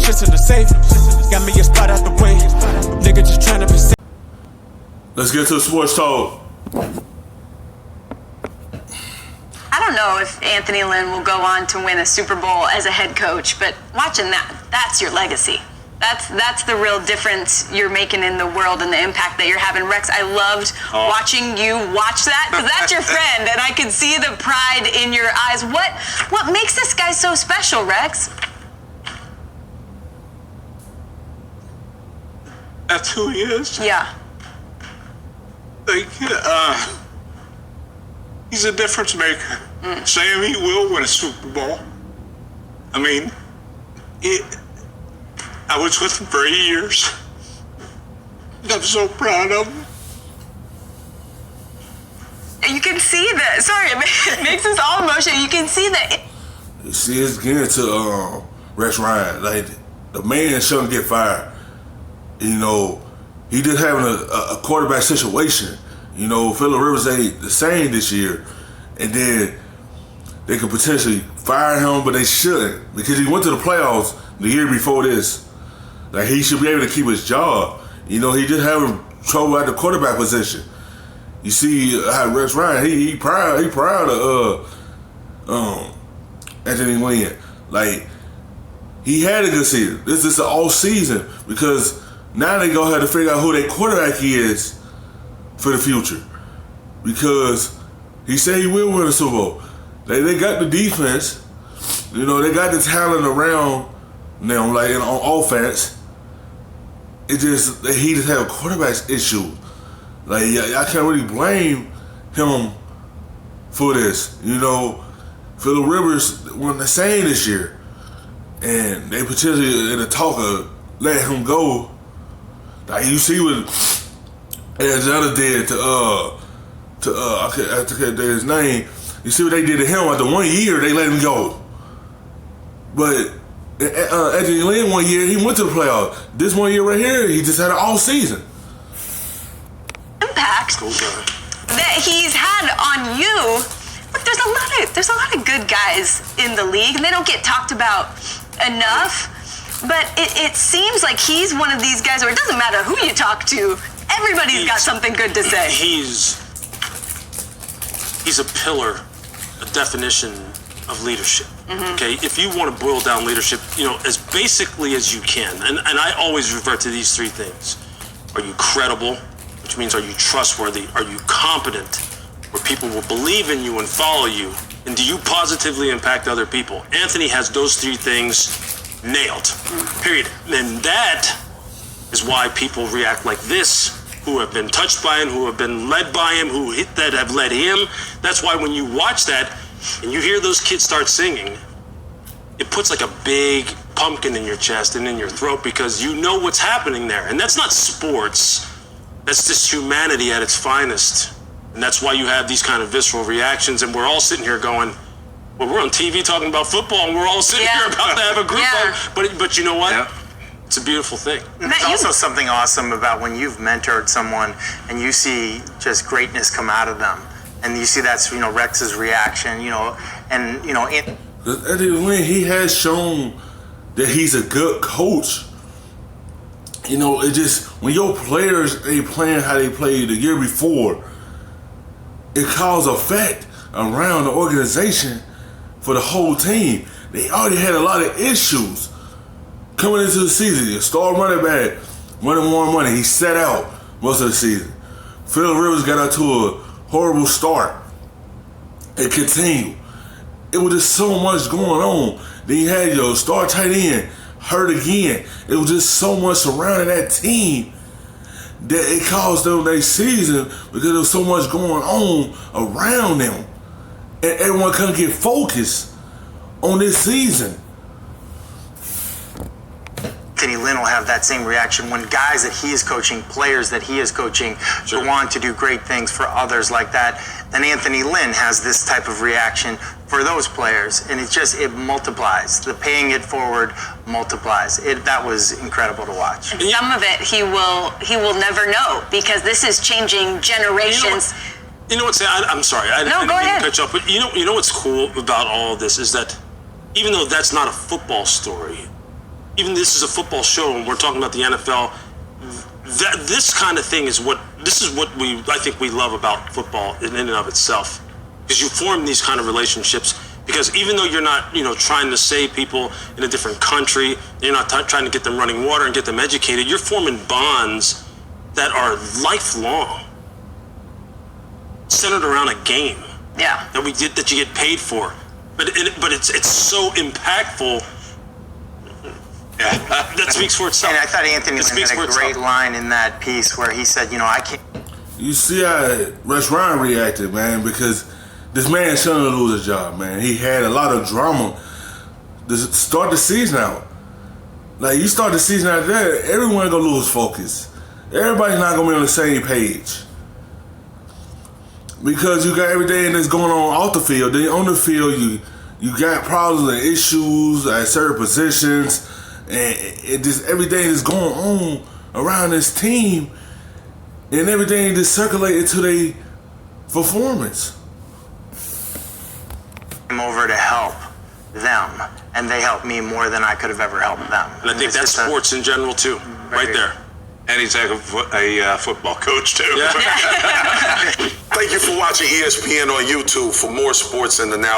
shit's in the safe. Got me a spot out the way. Nigga just trying to be safe. Let's get to the sports talk. I don't know if Anthony Lynn will go on to win a Super Bowl as a head coach, but watching that's your legacy. That's the real difference you're making in the world and the impact that you're having. Rex, I loved watching you watch that, because that's your friend, and I could see the pride in your eyes. What makes this guy so special, Rex? That's who he is? Yeah. Like, he's a difference maker. Sam, he will win a Super Bowl. I mean, I was with him for 8 years. I'm so proud of him. You can see that. Sorry, it makes us all emotional. You can see that. You see, it's getting to Rex Ryan. Like, the man shouldn't get fired. You know, he just having a quarterback situation. You know, Phillip Rivers ain't the same this year. And then they could potentially fire him, but they shouldn't, because he went to the playoffs the year before this. Like, he should be able to keep his job. You know, he just having trouble at the quarterback position. You see how Rex Ryan, he proud of Anthony Lynn. Like, he had a good season. This is the all season, because now they gonna have to figure out who their quarterback is for the future. Because he said he will win a Super Bowl. They got the defense. You know, they got the talent around now, like on offense. It just, he just had a quarterback issue. Like, I can't really blame him for this. You know, Phillip Rivers won the same this year, and they potentially in the talk of let him go. Like, you see what Arizona did to I can't his name. You see what they did to him after 1 year, they let him go. But Anthony Lynn 1 year, he went to the playoffs. This 1 year right here, he just had an all season. Impact that he's had on you. Look, there's a lot of good guys in the league, and they don't get talked about enough. But it seems like he's one of these guys where it doesn't matter who you talk to, everybody's got something good to say. He's a pillar, a definition of leadership. Okay, if you want to boil down leadership, you know, as basically as you can, and I always revert to these three things. Are you credible, which means are you trustworthy? Are you competent, where people will believe in you and follow you? And do you positively impact other people? Anthony has those three things nailed, period. And that is why people react like this, who have been touched by him, who have been led by him, that have led him. That's why when you watch that and you hear those kids start singing, it puts like a big pumpkin in your chest and in your throat, because you know what's happening there. And that's not sports. That's just humanity at its finest. And that's why you have these kind of visceral reactions, and we're all sitting here going, well, we're on TV talking about football, and we're all sitting here about to have a group hug. But you know what? Yeah. It's a beautiful thing. There's also something awesome about when you've mentored someone and you see just greatness come out of them. And you see that's, you know, Rex's reaction, you know, and, you know... Anthony Lynn, he has shown that he's a good coach. You know, it just, when your players ain't playing how they played the year before, it causes effect around the organization for the whole team. They already had a lot of issues coming into the season. Your star running back, running more money, he sat out most of the season. Phillip Rivers got out to a horrible start and continued. It was just so much going on. Then you had your star tight end hurt again. It was just so much surrounding that team that it caused them their season, because there was so much going on around them. And everyone couldn't get focused on this season. Anthony Lynn will have that same reaction when guys that he is coaching, players that he is coaching, go on to do great things for others like that. Then Anthony Lynn has this type of reaction for those players, and it multiplies. The paying it forward multiplies. That was incredible to watch. And some of it he will never know, because this is changing generations. You know what's? I'm sorry. I didn't mean to cut you off, but you know what's cool about all of this is that even though that's not a football story, even this is a football show and we're talking about the NFL, that this kind of thing is what I think we love about football in and of itself, because you form these kind of relationships. Because even though you're not, trying to save people in a different country, you're not trying to get them running water and get them educated, you're forming bonds that are lifelong, centered around a game. Yeah. That you get paid for, but it's so impactful. Yeah. That speaks for itself. And I thought Anthony Lynn had a great line in that piece where he said, I can't. You see how Russ Ryan reacted, man, because this man shouldn't lose his job, man. He had a lot of drama to start the season out. Like, you start the season out there, everyone gonna lose focus. Everybody's not gonna be on the same page. Because you got everything that's going on off the field. Then on the field, you got problems and issues at certain positions, and it just everything is going on around this team, and everything just circulated to their performance. I'm over to help them, and they helped me more than I could have ever helped them. And I think that's sports in general too, right there. And he's like a football coach too. Yeah. Thank you for watching ESPN on YouTube. For more sports and analysis.